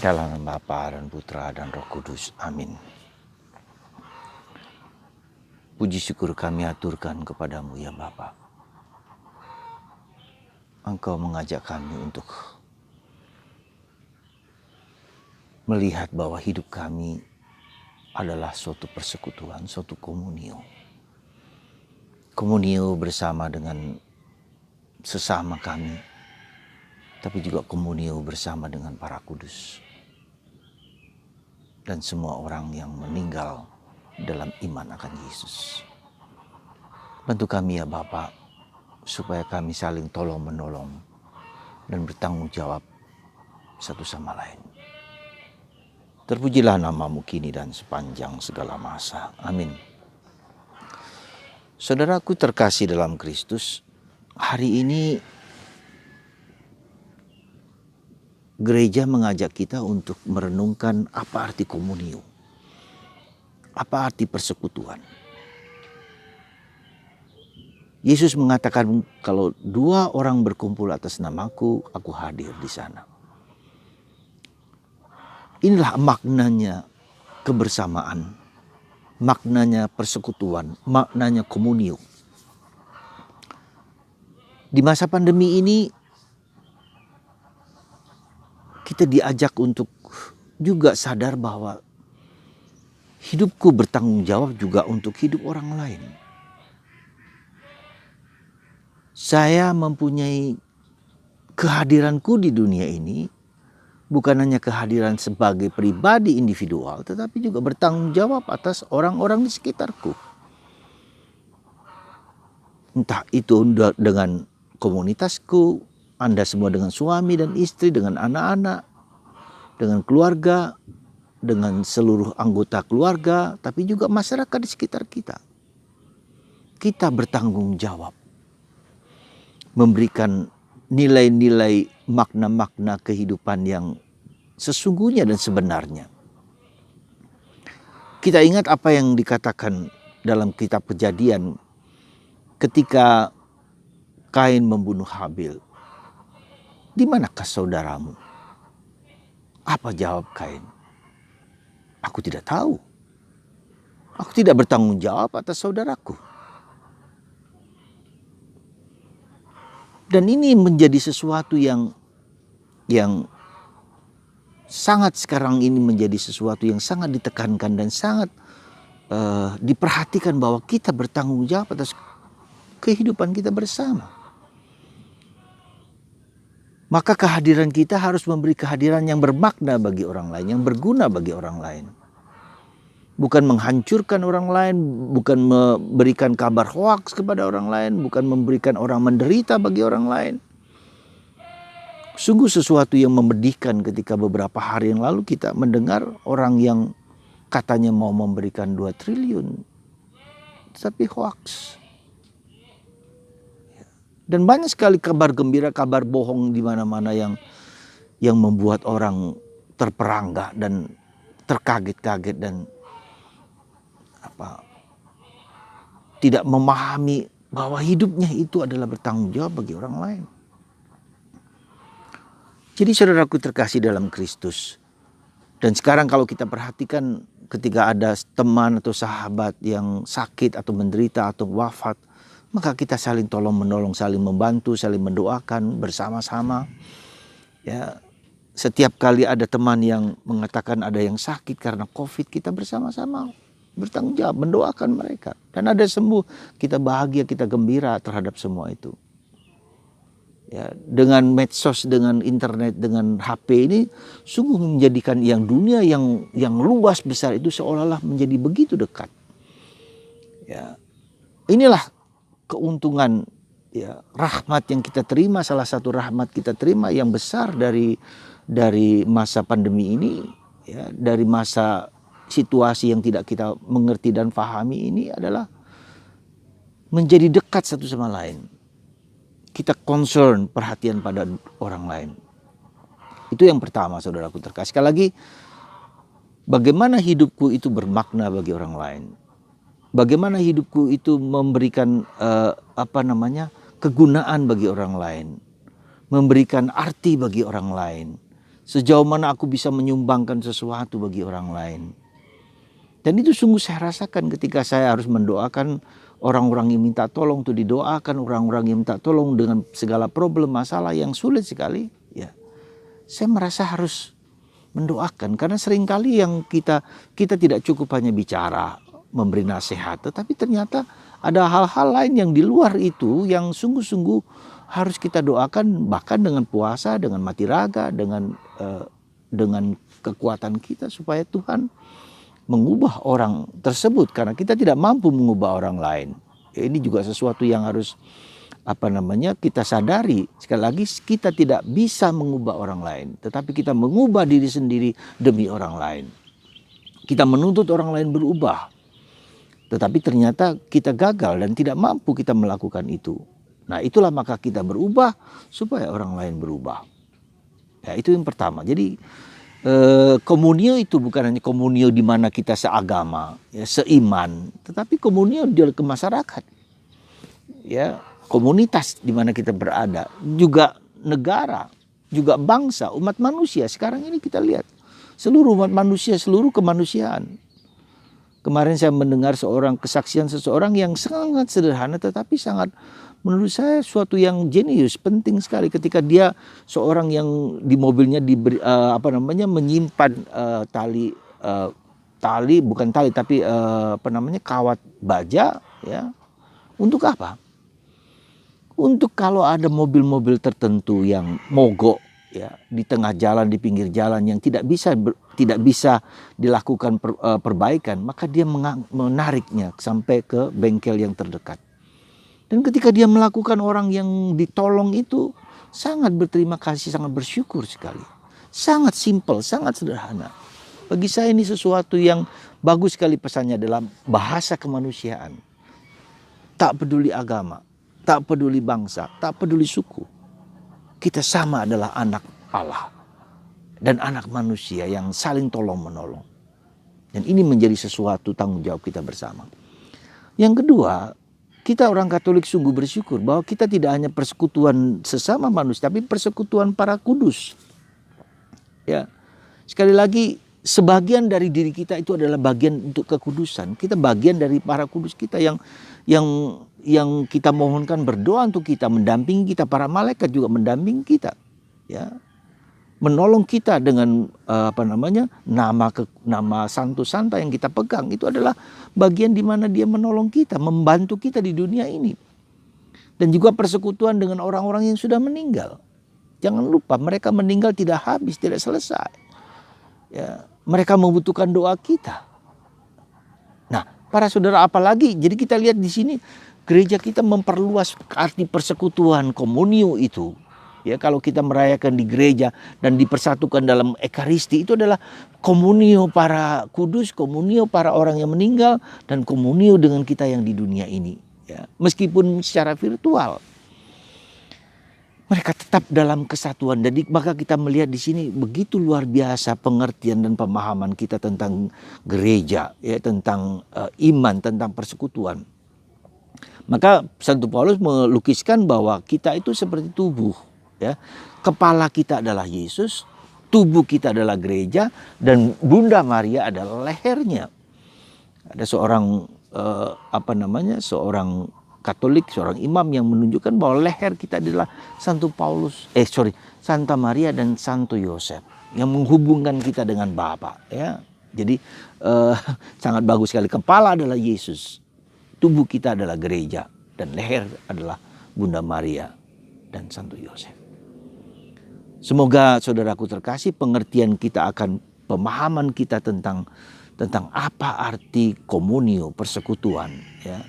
Dalam nama Bapa dan Putra dan Roh Kudus. Amin. Puji syukur kami aturkan kepadamu ya Bapa. Engkau mengajak kami untuk melihat bahwa hidup kami adalah suatu persekutuan, suatu komunio. Komunio bersama dengan sesama kami, tapi juga komunio bersama dengan para kudus dan semua orang yang meninggal dalam iman akan Yesus. Bantu kami ya Bapa, supaya kami saling tolong menolong dan bertanggung jawab satu sama lain. Terpujilah namamu kini dan sepanjang segala masa. Amin. Saudaraku terkasih dalam Kristus, hari ini gereja mengajak kita untuk merenungkan apa arti komunio, apa arti persekutuan. Yesus mengatakan kalau 2 orang berkumpul atas namaku, aku hadir di sana. Inilah maknanya kebersamaan, maknanya persekutuan, maknanya komunio. Di masa pandemi ini kita diajak untuk juga sadar bahwa hidupku bertanggung jawab juga untuk hidup orang lain. Saya mempunyai kehadiranku di dunia ini bukan hanya kehadiran sebagai pribadi individual, tetapi juga bertanggung jawab atas orang-orang di sekitarku. Entah itu dengan komunitasku, Anda semua dengan suami dan istri, dengan anak-anak, dengan keluarga, dengan seluruh anggota keluarga, tapi juga masyarakat di sekitar kita. Kita bertanggung jawab memberikan nilai-nilai makna-makna kehidupan yang sesungguhnya dan sebenarnya. Kita ingat apa yang dikatakan dalam kitab Kejadian ketika Kain membunuh Habil. Di manakah saudaramu? Apa jawab Kain? Aku tidak tahu. Aku tidak bertanggung jawab atas saudaraku. Dan ini menjadi sesuatu yang sangat sekarang ini menjadi sesuatu yang sangat ditekankan dan sangat diperhatikan bahwa kita bertanggung jawab atas kehidupan kita bersama. Maka kehadiran kita harus memberi kehadiran yang bermakna bagi orang lain, yang berguna bagi orang lain. Bukan menghancurkan orang lain, bukan memberikan kabar hoaks kepada orang lain, bukan memberikan orang menderita bagi orang lain. Sungguh sesuatu yang memedihkan ketika beberapa hari yang lalu kita mendengar orang yang katanya mau memberikan 2 triliun, tapi hoaks. Dan banyak sekali kabar gembira, kabar bohong di mana-mana yang membuat orang terperangah dan terkaget-kaget dan tidak memahami bahwa hidupnya itu adalah bertanggung jawab bagi orang lain. Jadi saudaraku terkasih dalam Kristus, dan sekarang kalau kita perhatikan ketika ada teman atau sahabat yang sakit atau menderita atau wafat, maka kita saling tolong menolong, saling membantu, saling mendoakan bersama-sama. Ya, setiap kali ada teman yang mengatakan ada yang sakit karena COVID, kita bersama-sama bertanggung jawab, mendoakan mereka. Dan ada sembuh, kita bahagia, kita gembira terhadap semua itu. Ya, dengan medsos, dengan internet, dengan HP ini sungguh menjadikan yang dunia yang luas besar itu seolah-olah menjadi begitu dekat. Ya, inilah keuntungan, ya, rahmat yang kita terima, salah satu rahmat kita terima yang besar dari masa pandemi ini, ya, dari masa situasi yang tidak kita mengerti dan pahami ini adalah menjadi dekat satu sama lain. Kita concern, perhatian pada orang lain. Itu yang pertama saudaraku terkasih. Sekali lagi, bagaimana hidupku itu bermakna bagi orang lain. Bagaimana hidupku itu memberikan kegunaan bagi orang lain. Memberikan arti bagi orang lain. Sejauh mana aku bisa menyumbangkan sesuatu bagi orang lain. Dan itu sungguh saya rasakan ketika saya harus mendoakan orang-orang yang minta tolong, itu didoakan orang-orang yang minta tolong dengan segala problem masalah yang sulit sekali. Ya, saya merasa harus mendoakan, karena seringkali yang kita tidak cukup hanya bicara, memberi nasihat, tetapi ternyata ada hal-hal lain yang di luar itu yang sungguh-sungguh harus kita doakan, bahkan dengan puasa, dengan mati raga, dengan kekuatan kita, supaya Tuhan mengubah orang tersebut, karena kita tidak mampu mengubah orang lain. Ya, ini juga sesuatu yang harus kita sadari. Sekali lagi, kita tidak bisa mengubah orang lain, tetapi kita mengubah diri sendiri demi orang lain. Kita menuntut orang lain berubah, tetapi ternyata kita gagal dan tidak mampu kita melakukan itu. Nah, itulah maka kita berubah supaya orang lain berubah. Ya, itu yang pertama. Jadi komunio itu bukan hanya komunio di mana kita seagama, ya, seiman, tetapi komunio ke masyarakat. Ya, komunitas di mana kita berada, juga negara, juga bangsa, umat manusia. Sekarang ini kita lihat seluruh umat manusia, seluruh kemanusiaan. Kemarin saya mendengar kesaksian seseorang yang sangat sederhana, tetapi sangat, menurut saya, suatu yang jenius, penting sekali, ketika dia seorang yang di mobilnya menyimpan kawat baja, ya. Untuk apa? Untuk kalau ada mobil-mobil tertentu yang mogok, ya, di tengah jalan, di pinggir jalan, yang tidak bisa dilakukan perbaikan, maka dia menariknya sampai ke bengkel yang terdekat. Dan ketika dia melakukan, orang yang ditolong itu sangat berterima kasih, sangat bersyukur sekali. Sangat simpel, sangat sederhana. Bagi saya ini sesuatu yang bagus sekali pesannya dalam bahasa kemanusiaan. Tak peduli agama, tak peduli bangsa, tak peduli suku. Kita sama adalah anak Allah dan anak manusia yang saling tolong-menolong. Dan ini menjadi sesuatu tanggung jawab kita bersama. Yang kedua, kita orang Katolik sungguh bersyukur bahwa kita tidak hanya persekutuan sesama manusia, tapi persekutuan para kudus. Ya, sekali lagi, sebagian dari diri kita itu adalah bagian untuk kekudusan. Kita bagian dari para kudus kita yang kita mohonkan berdoa untuk kita, mendampingi kita. Para malaikat juga mendampingi kita, ya, menolong kita dengan nama santo santa yang kita pegang. Itu adalah bagian di mana dia menolong kita, membantu kita di dunia ini. Dan juga persekutuan dengan orang-orang yang sudah meninggal. Jangan lupa, mereka meninggal tidak habis, tidak selesai. Ya, mereka membutuhkan doa kita. Nah, para saudara, apalagi, jadi kita lihat di sini gereja kita memperluas arti persekutuan, komunio itu. Ya, kalau kita merayakan di gereja dan dipersatukan dalam ekaristi, itu adalah komunio para kudus, komunio para orang yang meninggal, dan komunio dengan kita yang di dunia ini. Ya, meskipun secara virtual, mereka tetap dalam kesatuan. Jadi maka kita melihat di sini begitu luar biasa pengertian dan pemahaman kita tentang gereja, ya, tentang iman, tentang persekutuan. Maka Santo Paulus melukiskan bahwa kita itu seperti tubuh, ya. Kepala kita adalah Yesus, tubuh kita adalah gereja, dan Bunda Maria adalah lehernya. Ada seorang seorang Katolik, seorang imam yang menunjukkan bahwa leher kita adalah Santa Maria dan Santo Yosef yang menghubungkan kita dengan Bapa, ya. Jadi sangat bagus sekali. Kepala adalah Yesus, tubuh kita adalah gereja, dan leher adalah Bunda Maria dan Santo Yosef. Semoga saudaraku terkasih, pengertian kita akan pemahaman kita tentang apa arti komunio, persekutuan, ya.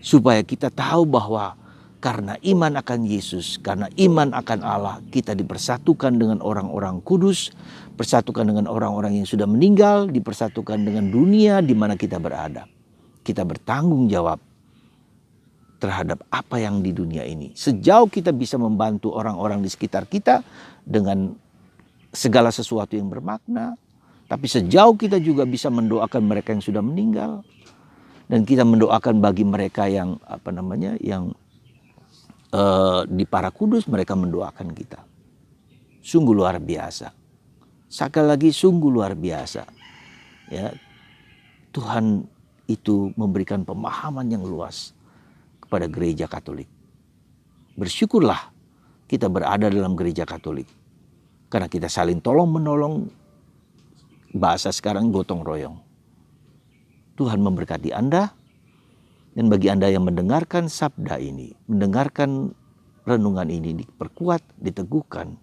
Supaya kita tahu bahwa karena iman akan Yesus, karena iman akan Allah, kita dipersatukan dengan orang-orang kudus, persatukan dengan orang-orang yang sudah meninggal, dipersatukan dengan dunia di mana kita berada. Kita bertanggung jawab terhadap apa yang di dunia ini. Sejauh kita bisa membantu orang-orang di sekitar kita dengan segala sesuatu yang bermakna, tapi sejauh kita juga bisa mendoakan mereka yang sudah meninggal, dan kita mendoakan bagi mereka yang di para kudus, mereka mendoakan kita. Sungguh luar biasa. Sekali lagi sungguh luar biasa. Ya, Tuhan itu memberikan pemahaman yang luas kepada gereja Katolik. Bersyukurlah kita berada dalam gereja Katolik. Karena kita saling tolong menolong, bahasa sekarang gotong royong. Tuhan memberkati Anda, dan bagi Anda yang mendengarkan sabda ini, mendengarkan renungan ini, diperkuat, diteguhkan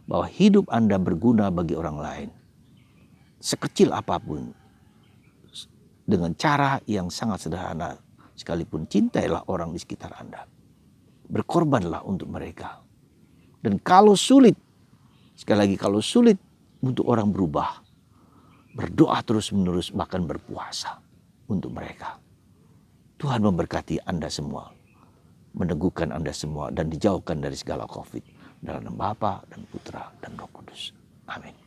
bahwa hidup Anda berguna bagi orang lain. Sekecil apapun, dengan cara yang sangat sederhana, sekalipun cintailah orang di sekitar Anda. Berkorbanlah untuk mereka. Dan kalau sulit, sekali lagi kalau sulit untuk orang berubah, berdoa terus-menerus, bahkan berpuasa untuk mereka. Tuhan memberkati Anda semua, meneguhkan Anda semua, dan dijauhkan dari segala COVID. Dalam nama Bapa dan Putra dan Roh Kudus. Amin.